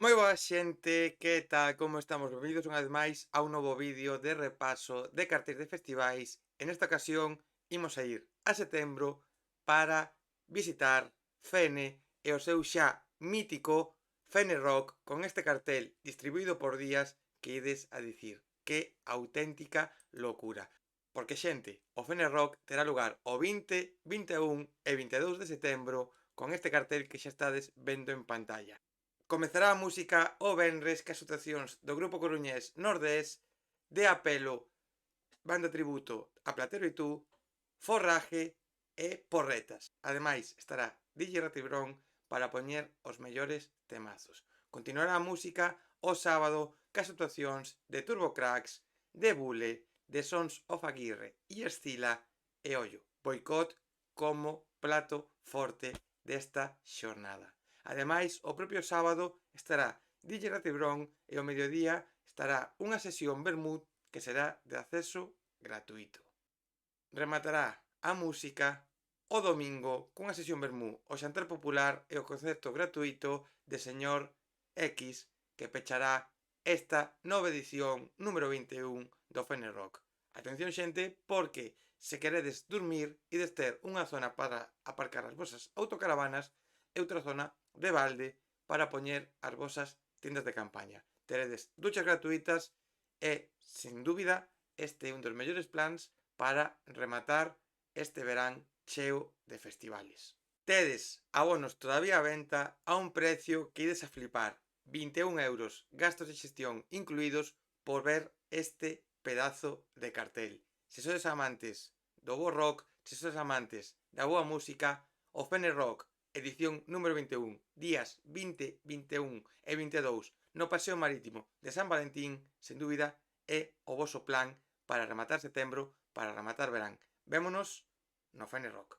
Moi boa xente, que tal, como estamos? Benvidos unha vez máis a un novo vídeo de repaso de cartéis de festivais. En esta ocasión imos a ir a setembro para visitar Fene e o seu xa mítico Fene Rock con este cartel distribuído por días que ides a dicir que auténtica locura. Porque xente, o Fene Rock terá lugar o 20, 21 e 22 de setembro con este cartel que xa estades vendo en pantalla. Comezará a música o venres que as actuacións do grupo coruñés Nordés de apelo banda tributo a Platero e tú, Forraje e Porretas. Ademais, estará DJ Ratibrón para poñer os mellores temazos. Continuará a música o sábado cas actuacións de Turbocracks, de Bule, de Sons of Aguirre e Escila e ollo, Boicot como plato forte desta xornada. Ademais, o propio sábado estará DJ Ratibrón e ao mediodía estará unha sesión vermut que será de acceso gratuito. Rematará a música o domingo cunha sesión vermú, o xantar popular e o concerto gratuito de Señor X que pechará esta nova edición número 21 do Fene Rock. Atención xente, porque se queredes dormir ides ter unha zona para aparcar as vosas autocaravanas e outra zona de balde para poñer as vosas tendas de campaña. Teredes duchas gratuitas e, sen dúbida, este é un dos mellores plans para rematar este verán cheo de festivales. Tedes abonos todavía á venta a un precio que ides a flipar. 21 euros, gastos de xestión incluídos por ver este pedazo de cartel. Se sodes amantes do bo rock, se sodes amantes da boa música, o Fene Rock, edición número 21, días 20, 21 e 22 no Paseo Marítimo de San Valentín, sen dúbida, é o voso plan para rematar setembro, para rematar verán. Vémonos no Fene Rock.